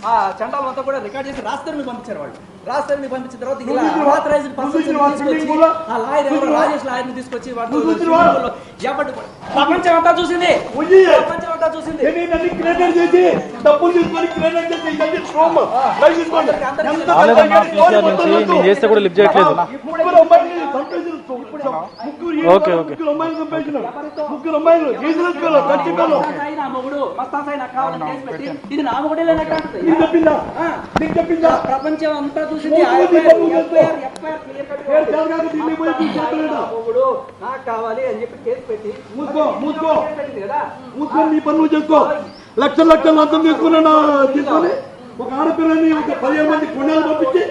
ఆ చండాలం అంతా కూడా రికార్డ్ చేసి రాస్తారని పంపించారు వాళ్ళు. రాస్తారని పంపించిన తర్వాత ఇలా ఆథరైజ్డ్ పర్సన్స్ తీసుకొచ్చి ఆ లాయర్ ఎవరో రాజేష్ లాయర్ని తీసుకొచ్చి ప్రపంచం అంతా చూసింది. ప్రపంచం అంతా చూసింది. నేను చేస్తే కూడా లిఫ్ట్ చేయట్లేదు. ఓకే ఓకే ఇది నా మొగుడేలేనట్టు ప్రపంచం అంతా చూసింది. నాకు కావాలి అని చెప్పి కేసు పెట్టి మూసుకొని నీ పనులు చేసుకో. లక్షలు లంచం తీసుకుని ఒక ఆడపిల్లని ఒక 15 మంది కొండలు పంపించి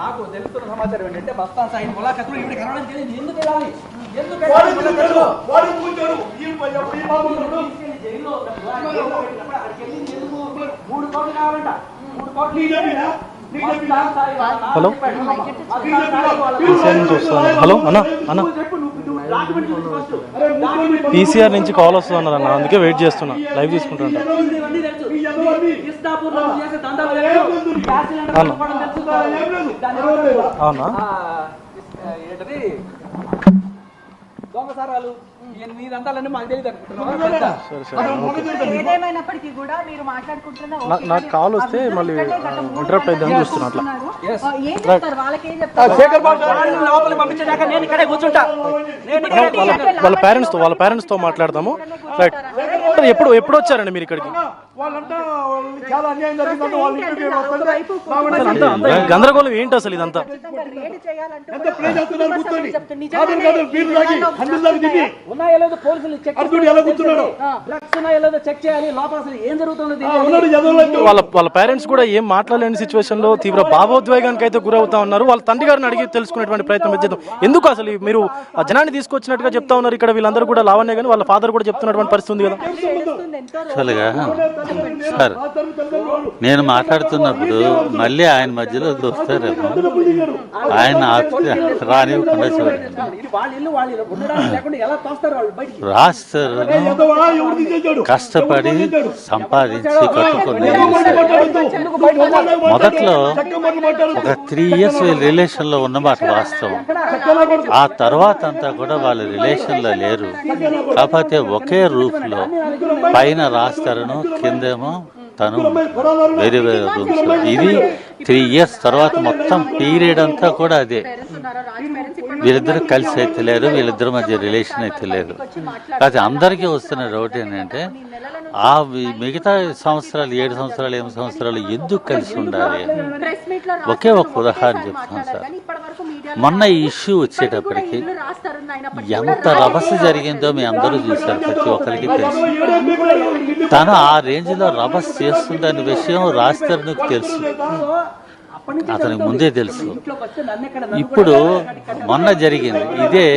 నాకు తెలుస్తున్న సమాచారం ఏంటంటే బస్తాన్ సాయి ములాఖతులు ఇవి కలవడం తెలియదు. ఎందుకు వెళ్ళాలి? మూడు కోట్లు కావాలంట. 3 కోట్లు. హలో పీసీఆర్ నుంచి వస్తుంది. హలో అన్న అన్న పీసీఆర్ నుంచి కాల్ వస్తుంది అన్నారు అన్న, అందుకే వెయిట్ చేస్తున్నా, లైవ్ తీసుకుంటాను. అవునా దొంగసారాలు ఏదేమైనప్పటికీ కూడా మీరు మాట్లాడుకుంటున్నా నాకు కాల్ వస్తే మళ్ళీ ఇంటరప్ట్ అయిద్దామని చూస్తున్నా. అట్లా ఏం చెప్తారు? వాళ్ళకి ఏం చెప్తారు? వాళ్ళ పేరెంట్స్ తో మాట్లాడదాము. రైట్. ఎప్పుడు వచ్చారండి మీరు ఇక్కడికి? గందరగోళం ఏంటి అసలు ఇదంతా? వాళ్ళ పేరెంట్స్ కూడా ఏం మాట్లాడలేని సిచ్యువేషన్ లో తీవ్ర భావోద్వేగానికి అయితే గురవుతా ఉన్నారు. వాళ్ళ తండ్రి గారిని అడిగి తెలుసుకునేటువంటి ప్రయత్నం చేద్దాం. ఎందుకు అసలు మీరు ఆ జనాన్ని తీసుకొచ్చినట్టుగా చెప్తా ఉన్నారు. ఇక్కడ వీళ్ళందరూ కూడా లావణ్య కానీ వాళ్ళ ఫాదర్ కూడా చెప్తున్నటువంటి పరిస్థితి ఉంది కదా. సార్ నేను మాట్లాడుతున్నప్పుడు మళ్ళీ ఆయన మధ్యలో దోస్తారేమో, ఆయన రానివ్వకుండా చూడండి. రాష్ట్రాలను కష్టపడి సంపాదించి కట్టుకుని మొదట్లో ఒక 3 years రిలేషన్ లో ఉన్నమాట వాస్తవం. ఆ తర్వాత అంతా కూడా వాళ్ళ రిలేషన్ లో లేరు. కాకపోతే ఒకే రూఫ్ లో పైన రాస్తారను, కిందేమో తను వేరే వేరే రూమ్స్. ఇది 3 years తర్వాత మొత్తం పీరియడ్ అంతా కూడా అదే. వీళ్ళిద్దరు కలిసి అయితే లేరు, వీళ్ళిద్దరి మధ్య రిలేషన్ అయితే లేదు. కాకపోతే అందరికీ వస్తున్న డౌట్ ఏంటంటే ఆ మిగతా సంవత్సరాలు 7 సంవత్సరాలు 8 సంవత్సరాలు ఎందుకు కలిసి ఉండాలి? ఒకే ఒక ఉదాహరణ చెప్తాను సార్. మొన్న ఈ ఇష్యూ వచ్చేటప్పటికి ఎంత రభస జరిగిందో మీ అందరూ చూశారు, ప్రతి ఒక్కరికి తెలుసు. తను ఆ రేంజ్ లో రభస చేస్తుందనే విషయం రాస్తారనికి తెలుసు, అతనికి ముందే తెలుసు. ఇప్పుడు మొన్న జరిగింది ఇదే.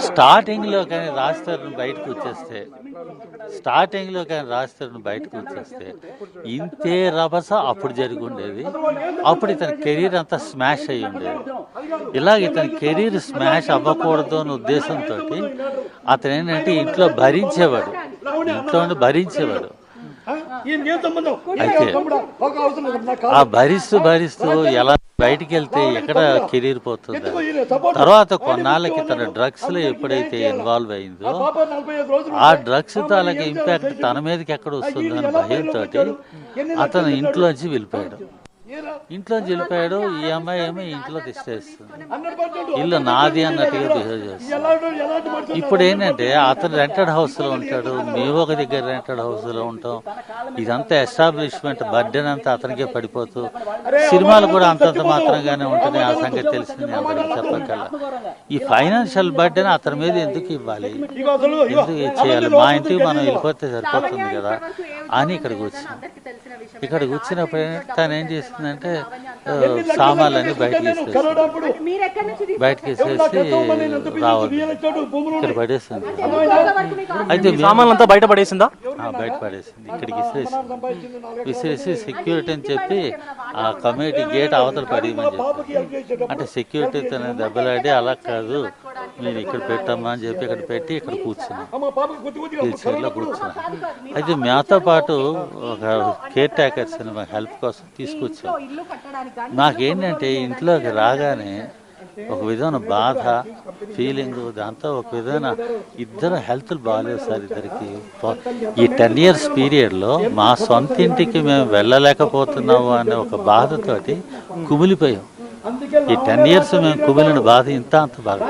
స్టార్టింగ్ లో కానీ రాస్తారని బయటకు వచ్చేస్తే ఇంతే రభస అప్పుడు జరిగి ఉండేది. అప్పుడు ఇతని కెరీర్ అంతా స్మాష్ అయ్యి ఉండేది. ఇలాగ ఇతని కెరీర్ స్మాష్ అవ్వకూడదు అనే ఉద్దేశంతో అతను ఏంటంటే ఇంట్లో భరించేవాడు. అయితే ఆ భరిస్తూ ఎలా బయటికి వెళ్తే ఎక్కడ కెరీర్ పోతుందో, తర్వాత కొన్నాళ్ళకి తన డ్రగ్స్ లో ఎప్పుడైతే ఇన్వాల్వ్ అయిందో ఆ డ్రగ్స్ తాలూకా ఇంపాక్ట్ తన మీదకి ఎక్కడ వస్తుందో అని భయంతో అతను ఇంట్లోంచి వెళ్ళిపోయాడు. ఈ అమ్మాయి ఏమో ఇంట్లో తిష్టేస్తుంది, ఇల్లు నాది అన్నట్టుగా బిహేవ్ చేస్తుంది. ఇప్పుడు ఏంటంటే అతను రెంటెడ్ హౌస్ లో ఉంటాడు, మేము ఒక దగ్గర రెంటెడ్ హౌస్ లో ఉంటాం. ఇదంతా ఎస్టాబ్లిష్మెంట్ బర్డెన్ అంతా అతనికే పడిపోతూ, సినిమాలు కూడా అంతంత మాత్రంగానే ఉంటుంది. ఆ సంగతి తెలిసింది అందరికి చెప్పగల. ఈ ఫైనాన్షియల్ బర్డెన్ అతని మీద ఎందుకు ఇవ్వాలి, ఎందుకు చేయాలి? మా ఇంటికి మనం వెళ్ళిపోతే సరిపోతుంది కదా అని ఇక్కడికి వచ్చినప్పుడు తను ఏం చేసిందంటే సామాన్లన్నీ బయటకి వేసేసి రావాలి, ఇక్కడ పడేస్తుంది. అయితే సామాన్లంతా బయట పడేసిందా? బయట పడేసింది, ఇక్కడికి విసిరేసి సెక్యూరిటీ అని చెప్పి ఆ కమిటీ గేట్ అవతల పడేయమని చెప్పి. అంటే సెక్యూరిటీ తన దెబ్బలాడి అలా కాదు, నేను ఇక్కడ పెట్టమ్మా అని చెప్పి ఇక్కడ పెట్టి ఇక్కడ కూర్చున్నాను, అమ్మ పాపకి కొద్ది కొద్దిగా వీల్ చైర్లో కూర్చున్నాను. అయితే మాతో పాటు ఒక కేర్ టేకర్స్ అని మా హెల్ప్ కోసం తీసుకొచ్చాం. ఇల్లు కట్టడానికి కానీ నాకేంటంటే ఇంట్లోకి రాగానే ఒక విధమైన బాధ ఫీలింగ్, దాంతో ఒక విధమైన ఇద్దరు హెల్త్లు బాగాలేవు సార్ ఇద్దరికి. ఈ 10 years పీరియడ్లో మా సొంత ఇంటికి మేము వెళ్ళలేకపోతున్నాము అనే ఒక బాధతోటి కుమిలిపోయాం. ఈ 10 years మేము కుమిలిన బాధ ఇంత అంత బాగా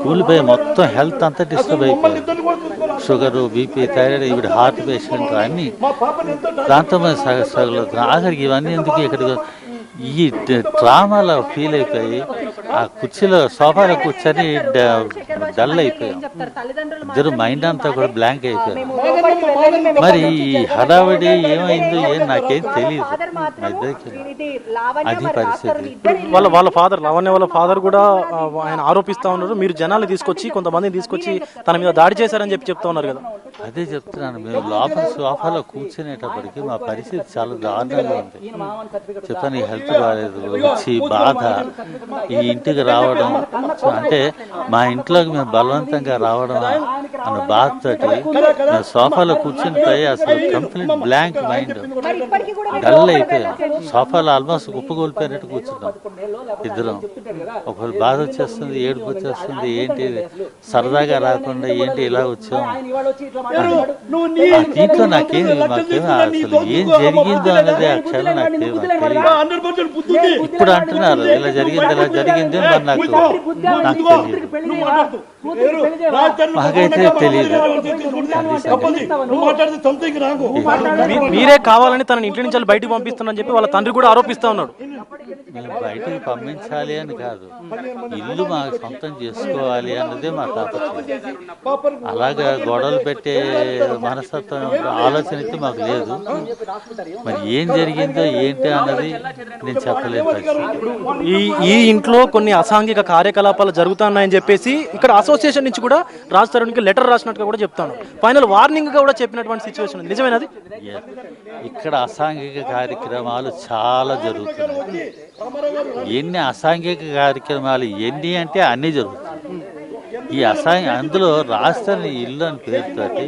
కుమిలిపోయి మొత్తం హెల్త్ అంతా డిస్టర్బ్ అయిపోయింది. షుగరు, బీపీ, థైరాయిడ్, ఇవి హార్ట్ పేషెంట్ అన్నీ దాంతో మేము సగలుతున్నాం. ఆఖరికి ఇవన్నీ ఎందుకు ఇక్కడ ఈ డ్రామాలో ఫీల్ అయిపోయి ఆ కుర్చీలో సోఫాలో కూర్చొని డల్ అయిపోయాం. ఇద్దరు మైండ్ అంతా కూడా బ్లాంక్ అయిపోయాం. మరి ఈ హడావిడి ఏమైందో నాకేం తెలియదు. మా ఇద్దరికి అది పరిస్థితి. వాళ్ళ ఫాదర్ లావణ్య వాళ్ళ ఫాదర్ కూడా ఆయన ఆరోపిస్తా ఉన్నారు, మీరు జనాలు తీసుకొచ్చి కొంతమందిని తీసుకొచ్చి తన మీద దాడి చేశారని చెప్పి చెప్తా ఉన్నారు కదా. అదే చెప్తున్నాను, మేము లోపల సోఫాలో కూర్చునేటప్పటికి మా పరిస్థితి చాలా దారుణంగా ఉంది. చెప్పాను, ఈ హెల్త్ బాగాలేదు, వచ్చి బాధ, ఈ ఇంటికి రావడం అంటే మా ఇంట్లోకి మేము బలవంతంగా రావడం అన్న బాధతోటి మేము సోఫాలో కూర్చుని పోయి అసలు కంప్లీట్ బ్లాంక్ మైండ్ డల్ అయిపోయాం. సోఫాలో ఆల్మోస్ట్ కుప్పగోలిపోయినట్టు కూర్చున్నాం ఇద్దరం. ఒకరు బాధ వచ్చేస్తుంది, ఏడుపు వచ్చేస్తుంది, ఏంటి సరదాగా రాకుండా ఏంటి ఇలా వచ్చాం. దీంట్లో మాకేమి అసలు ఏం జరిగిందో అనేది ఆ క్షణం నాకు తెలియదు. ఇప్పుడు అంటున్నారు ఇలా జరిగింది మరి నాకు తెలియదు, మాకైతే తెలియదు. మీరే కావాలని తన ఇంటి నుంచి బయటకు పంపిస్తున్నారని చెప్పి వాళ్ళ తండ్రి కూడా ఆరోపిస్తా ఉన్నాడు. మేము బయటకు పంపించాలి అని కాదు, ఇల్లు మా సొంతం చేసుకోవాలి అన్నదే మా తాపత్రయం. అలాగా గొడవలు పెట్టే మనస్తత్వం ఆలోచన అయితే మాకు లేదు. మరి ఏం జరిగిందో ఏంటి అన్నది నేను చెప్పలేను. ఈ ఇంట్లో కొన్ని అసాంఘిక కార్యకలాపాలు జరుగుతున్నాయని చెప్పేసి ఇక్కడ అసోసియేషన్ నుంచి కూడా రాజ్ తరుణ్కి లెటర్ రాసినట్టుగా కూడా చెప్తాను. ఫైనల్ వార్నింగ్ కూడా చెప్పినటువంటి సిచ్యువేషన్ ఉంది. నిజమేనది? ఇక్కడ అసాంఘిక కార్యక్రమాలు చాలా జరుగుతున్నాయి. ఎన్ని అసాంఘిక కార్యక్రమాలు ఎన్ని అంటే అన్నీ జరుగుతాయి. ఈ అందులో రాష్ట్రాన్ని ఇల్లు అని పేరుతోటి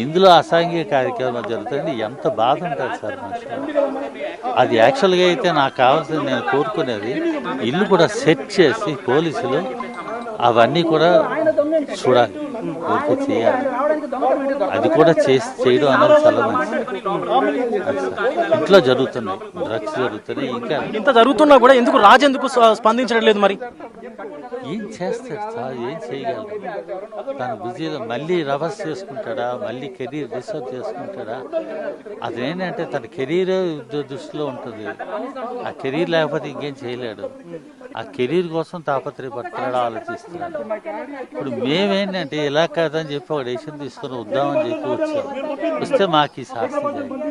ఇందులో అసాంఘిక కార్యక్రమాలు జరుగుతాయని ఎంత బాధ ఉంటుంది సార్ మనిషి. అది యాక్చువల్గా అయితే నాకు కావాల్సింది, నేను కోరుకునేది ఇల్లు కూడా సెట్ చేసి పోలీసులు అవన్నీ కూడా చూడాలి, చేయాలి. అది కూడా చేయడం అనేది చాలా మంచిది. ఇంట్లో జరుగుతున్నాయి, డ్రగ్స్ జరుగుతున్నాయి. ఇంకా ఇంత జరుగుతున్నా కూడా ఎందుకు రాజు ఎందుకు స్పందించడం లేదు? మరి ఏం చేస్తాడు సార్, ఏం చేయగలరు? తన బిజీలో మళ్ళీ రివర్స్ చేసుకుంటాడా, మళ్ళీ కెరీర్ డిస్టర్బ్ చేసుకుంటాడా? అదేంటంటే తన కెరీర్ దృష్టిలో ఉంటుంది. ఆ కెరీర్ లేకపోతే ఇంకేం చేయలేడు. ఆ కెరీర్ కోసం తాపత్రయపడుతున్నాడు, ఆలోచిస్తున్నాడు. ఇప్పుడు మేమేంటంటే ఇలా కాదని చెప్పి ఒక డెసిషన్ తీసుకుని వద్దామని చెప్పి వచ్చాం. వస్తే మాకు ఈ శాస్త్రం జరిగింది.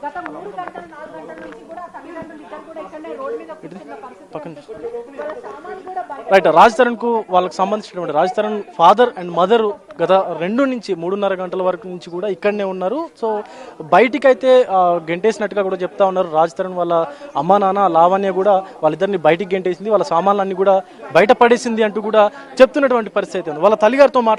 గత 3 గంటలు 4 గంటల నుంచి కూడా తల్లిదండ్రులు ఇద్దరు కూడా ఇక్కడనే రోడ్ మీద కూర్చున్న పరిస్థితి. రైట్. రాజ్ తరుణ్ కు వాళ్ళకి సంబంధించినటువంటి Raj Tarun father and mother గత 2 నుంచి 3.5 గంటల వరకు నుంచి కూడా ఇక్కడనే ఉన్నారు. సో బయటికి అయితే గెంటేసినట్టుగా కూడా చెప్తా ఉన్నారు. రాజ్ తరుణ్ వాళ్ళ అమ్మా నాన్న లావణ్య కూడా వాళ్ళిద్దరిని బయటికి గెంటేసింది, వాళ్ళ సామాన్లన్నీ కూడా బయట పడేసింది అంటూ కూడా చెప్తున్నటువంటి పరిస్థితి ఉంది. వాళ్ళ తల్లిగారితో